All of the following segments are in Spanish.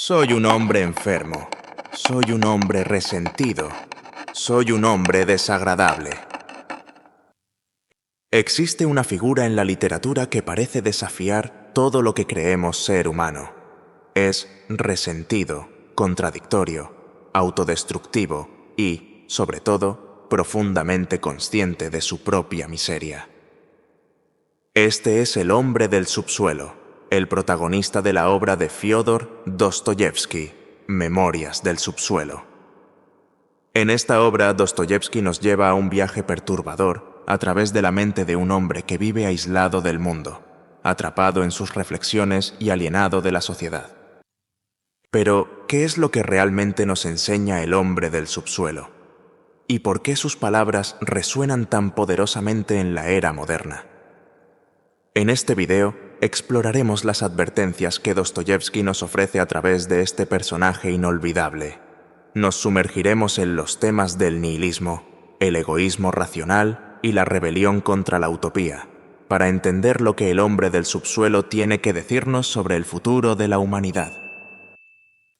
Soy un hombre enfermo. Soy un hombre resentido. Soy un hombre desagradable. Existe una figura en la literatura que parece desafiar todo lo que creemos ser humano. Es resentido, contradictorio, autodestructivo y, sobre todo, profundamente consciente de su propia miseria. Este es el hombre del subsuelo, el protagonista de la obra de Fyodor Dostoyevsky, Memorias del subsuelo. En esta obra, Dostoyevsky nos lleva a un viaje perturbador a través de la mente de un hombre que vive aislado del mundo, atrapado en sus reflexiones y alienado de la sociedad. Pero, ¿qué es lo que realmente nos enseña el hombre del subsuelo? ¿Y por qué sus palabras resuenan tan poderosamente en la era moderna? En este video exploraremos las advertencias que Dostoyevsky nos ofrece a través de este personaje inolvidable. Nos sumergiremos en los temas del nihilismo, el egoísmo racional y la rebelión contra la utopía, para entender lo que el hombre del subsuelo tiene que decirnos sobre el futuro de la humanidad.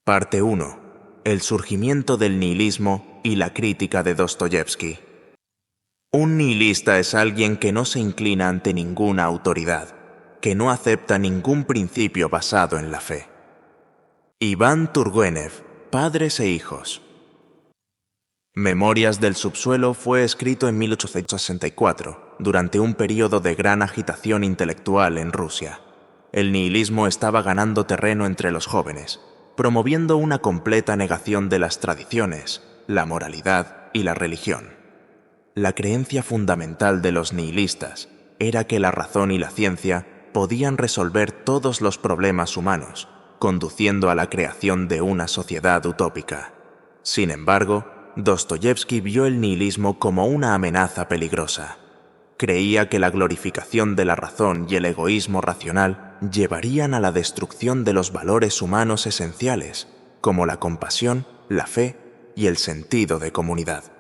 Parte 1. El surgimiento del nihilismo y la crítica de Dostoyevsky. Un nihilista es alguien que no se inclina ante ninguna autoridad, que no acepta ningún principio basado en la fe. Iván Turgenev, Padres e hijos. Memorias del subsuelo fue escrito en 1864, durante un período de gran agitación intelectual en Rusia. El nihilismo estaba ganando terreno entre los jóvenes, promoviendo una completa negación de las tradiciones, la moralidad y la religión. La creencia fundamental de los nihilistas era que la razón y la ciencia podían resolver todos los problemas humanos, conduciendo a la creación de una sociedad utópica. Sin embargo, Dostoyevsky vio el nihilismo como una amenaza peligrosa. Creía que la glorificación de la razón y el egoísmo racional llevarían a la destrucción de los valores humanos esenciales, como la compasión, la fe y el sentido de comunidad.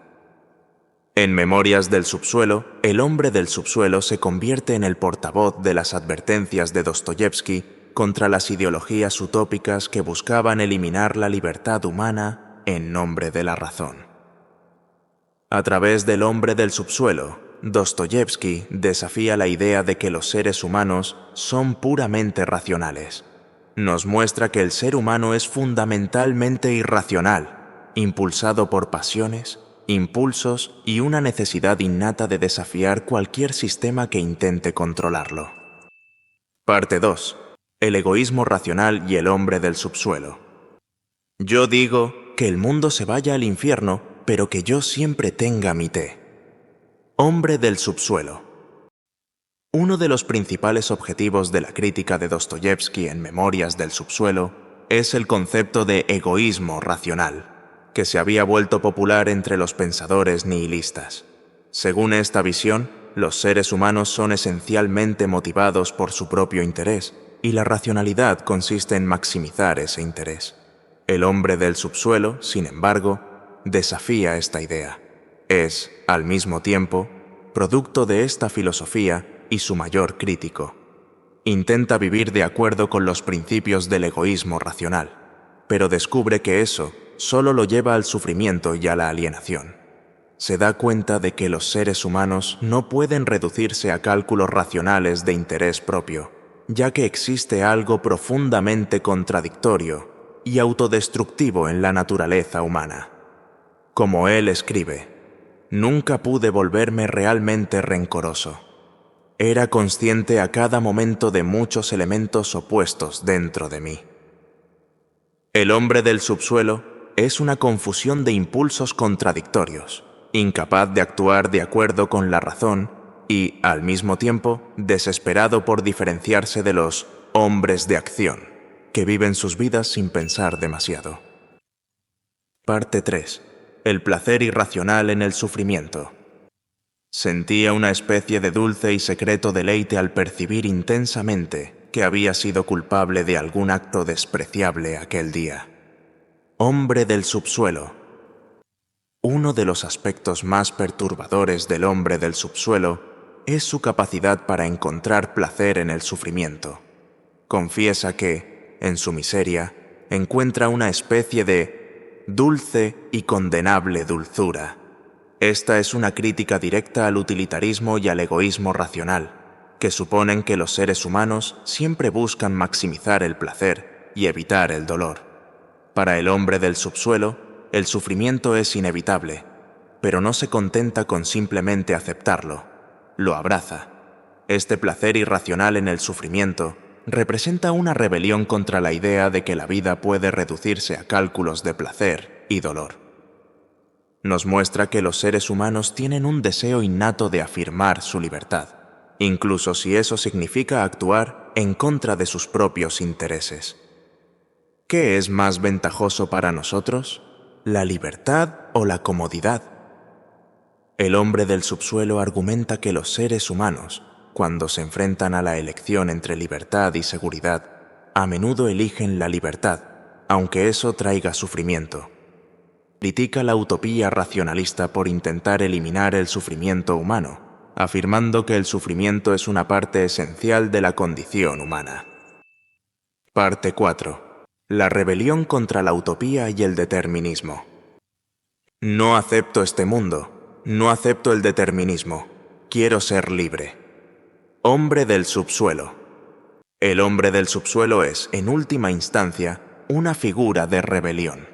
En Memorias del subsuelo, el hombre del subsuelo se convierte en el portavoz de las advertencias de Dostoyevsky contra las ideologías utópicas que buscaban eliminar la libertad humana en nombre de la razón. A través del hombre del subsuelo, Dostoyevsky desafía la idea de que los seres humanos son puramente racionales. Nos muestra que el ser humano es fundamentalmente irracional, impulsado por pasiones, impulsos y una necesidad innata de desafiar cualquier sistema que intente controlarlo. Parte 2. El egoísmo racional y el hombre del subsuelo. Yo digo que el mundo se vaya al infierno, pero que yo siempre tenga mi té. Hombre del subsuelo. Uno de los principales objetivos de la crítica de Dostoyevsky en Memorias del subsuelo es el concepto de egoísmo racional, que se había vuelto popular entre los pensadores nihilistas. Según esta visión, los seres humanos son esencialmente motivados por su propio interés, y la racionalidad consiste en maximizar ese interés. El hombre del subsuelo, sin embargo, desafía esta idea. Es, al mismo tiempo, producto de esta filosofía y su mayor crítico. Intenta vivir de acuerdo con los principios del egoísmo racional, pero descubre que eso solo lo lleva al sufrimiento y a la alienación. Se da cuenta de que los seres humanos no pueden reducirse a cálculos racionales de interés propio, ya que existe algo profundamente contradictorio y autodestructivo en la naturaleza humana. Como él escribe, nunca pude volverme realmente rencoroso. Era consciente a cada momento de muchos elementos opuestos dentro de mí. El hombre del subsuelo es una confusión de impulsos contradictorios, incapaz de actuar de acuerdo con la razón y, al mismo tiempo, desesperado por diferenciarse de los hombres de acción, que viven sus vidas sin pensar demasiado. Parte 3. El placer irracional en el sufrimiento. Sentía una especie de dulce y secreto deleite al percibir intensamente que había sido culpable de algún acto despreciable aquel día. Hombre del subsuelo. Uno de los aspectos más perturbadores del hombre del subsuelo es su capacidad para encontrar placer en el sufrimiento. Confiesa que, en su miseria, encuentra una especie de dulce y condenable dulzura. Esta es una crítica directa al utilitarismo y al egoísmo racional, que suponen que los seres humanos siempre buscan maximizar el placer y evitar el dolor. Para el hombre del subsuelo, el sufrimiento es inevitable, pero no se contenta con simplemente aceptarlo, lo abraza. Este placer irracional en el sufrimiento representa una rebelión contra la idea de que la vida puede reducirse a cálculos de placer y dolor. Nos muestra que los seres humanos tienen un deseo innato de afirmar su libertad, incluso si eso significa actuar en contra de sus propios intereses. ¿Qué es más ventajoso para nosotros? ¿La libertad o la comodidad? El hombre del subsuelo argumenta que los seres humanos, cuando se enfrentan a la elección entre libertad y seguridad, a menudo eligen la libertad, aunque eso traiga sufrimiento. Critica la utopía racionalista por intentar eliminar el sufrimiento humano, afirmando que el sufrimiento es una parte esencial de la condición humana. Parte 4. La rebelión contra la utopía y el determinismo. No acepto este mundo, no acepto el determinismo, quiero ser libre. Hombre del subsuelo. El hombre del subsuelo es, en última instancia, una figura de rebelión.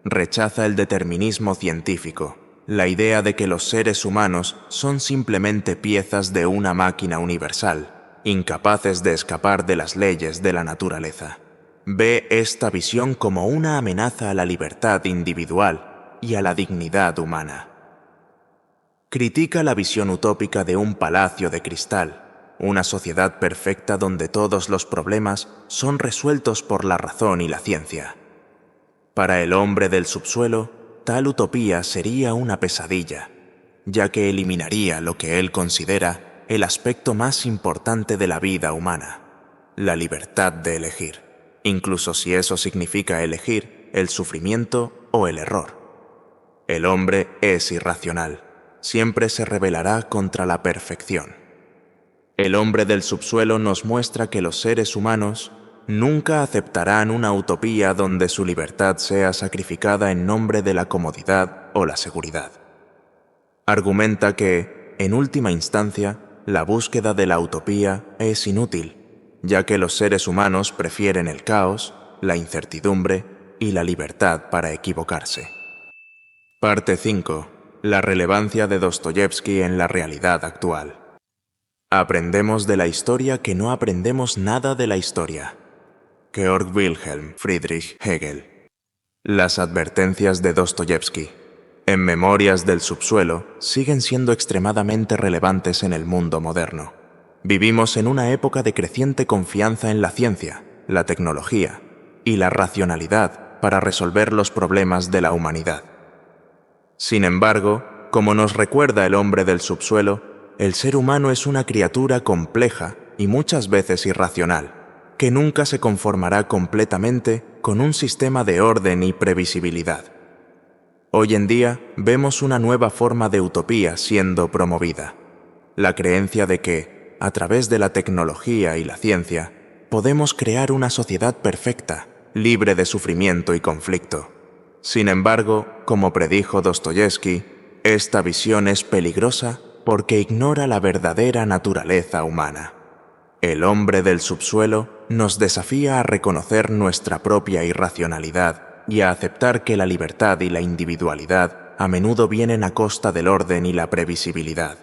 Rechaza el determinismo científico, la idea de que los seres humanos son simplemente piezas de una máquina universal, incapaces de escapar de las leyes de la naturaleza. Ve esta visión como una amenaza a la libertad individual y a la dignidad humana. Critica la visión utópica de un palacio de cristal, una sociedad perfecta donde todos los problemas son resueltos por la razón y la ciencia. Para el hombre del subsuelo, tal utopía sería una pesadilla, ya que eliminaría lo que él considera el aspecto más importante de la vida humana, la libertad de elegir, incluso si eso significa elegir el sufrimiento o el error. El hombre es irracional, siempre se rebelará contra la perfección. El hombre del subsuelo nos muestra que los seres humanos nunca aceptarán una utopía donde su libertad sea sacrificada en nombre de la comodidad o la seguridad. Argumenta que, en última instancia, la búsqueda de la utopía es inútil, ya que los seres humanos prefieren el caos, la incertidumbre y la libertad para equivocarse. Parte 5. La relevancia de Dostoyevski en la realidad actual. Aprendemos de la historia que no aprendemos nada de la historia. Georg Wilhelm Friedrich Hegel. Las advertencias de Dostoyevski, en Memorias del subsuelo, siguen siendo extremadamente relevantes en el mundo moderno. Vivimos en una época de creciente confianza en la ciencia, la tecnología y la racionalidad para resolver los problemas de la humanidad. Sin embargo, como nos recuerda el hombre del subsuelo, el ser humano es una criatura compleja y muchas veces irracional, que nunca se conformará completamente con un sistema de orden y previsibilidad. Hoy en día vemos una nueva forma de utopía siendo promovida, la creencia de que, a través de la tecnología y la ciencia, podemos crear una sociedad perfecta, libre de sufrimiento y conflicto. Sin embargo, como predijo Dostoyevski, esta visión es peligrosa porque ignora la verdadera naturaleza humana. El hombre del subsuelo nos desafía a reconocer nuestra propia irracionalidad y a aceptar que la libertad y la individualidad a menudo vienen a costa del orden y la previsibilidad.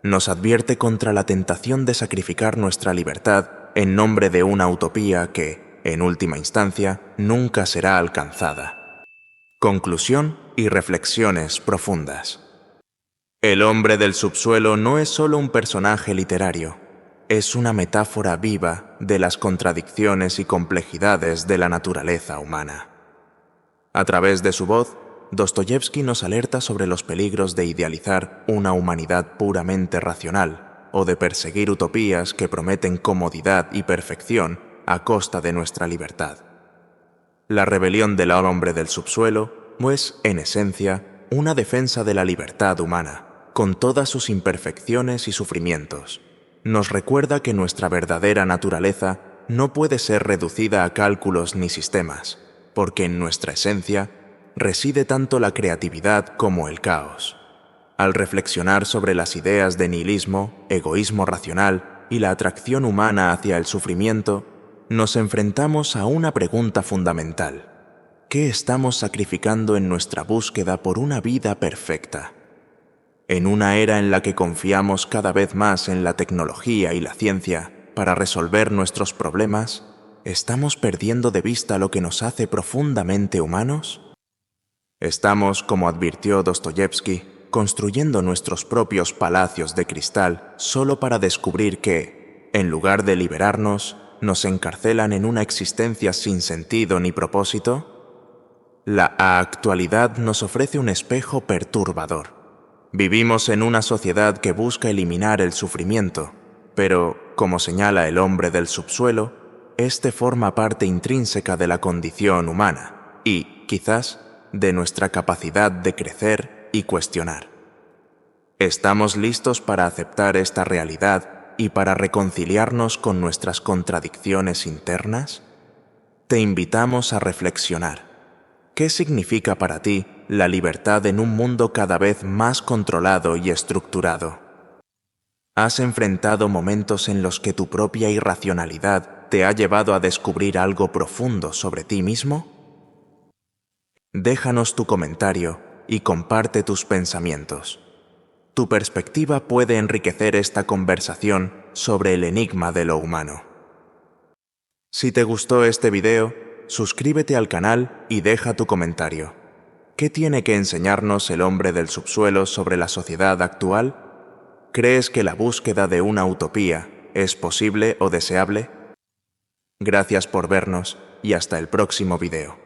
Nos advierte contra la tentación de sacrificar nuestra libertad en nombre de una utopía que, en última instancia, nunca será alcanzada. Conclusión y reflexiones profundas. El hombre del subsuelo no es solo un personaje literario, es una metáfora viva de las contradicciones y complejidades de la naturaleza humana. A través de su voz, Dostoyevski nos alerta sobre los peligros de idealizar una humanidad puramente racional o de perseguir utopías que prometen comodidad y perfección a costa de nuestra libertad. La rebelión del hombre del subsuelo es, en esencia, una defensa de la libertad humana, con todas sus imperfecciones y sufrimientos. Nos recuerda que nuestra verdadera naturaleza no puede ser reducida a cálculos ni sistemas, porque en nuestra esencia reside tanto la creatividad como el caos. Al reflexionar sobre las ideas de nihilismo, egoísmo racional y la atracción humana hacia el sufrimiento, nos enfrentamos a una pregunta fundamental. ¿Qué estamos sacrificando en nuestra búsqueda por una vida perfecta? En una era en la que confiamos cada vez más en la tecnología y la ciencia para resolver nuestros problemas, ¿estamos perdiendo de vista lo que nos hace profundamente humanos? Estamos, como advirtió Dostoyevsky, construyendo nuestros propios palacios de cristal solo para descubrir que, en lugar de liberarnos, nos encarcelan en una existencia sin sentido ni propósito. La actualidad nos ofrece un espejo perturbador. Vivimos en una sociedad que busca eliminar el sufrimiento, pero, como señala el hombre del subsuelo, este forma parte intrínseca de la condición humana y, quizás, de nuestra capacidad de crecer y cuestionar. ¿Estamos listos para aceptar esta realidad y para reconciliarnos con nuestras contradicciones internas? Te invitamos a reflexionar. ¿Qué significa para ti la libertad en un mundo cada vez más controlado y estructurado? ¿Has enfrentado momentos en los que tu propia irracionalidad te ha llevado a descubrir algo profundo sobre ti mismo? Déjanos tu comentario y comparte tus pensamientos. Tu perspectiva puede enriquecer esta conversación sobre el enigma de lo humano. Si te gustó este video, suscríbete al canal y deja tu comentario. ¿Qué tiene que enseñarnos el hombre del subsuelo sobre la sociedad actual? ¿Crees que la búsqueda de una utopía es posible o deseable? Gracias por vernos y hasta el próximo video.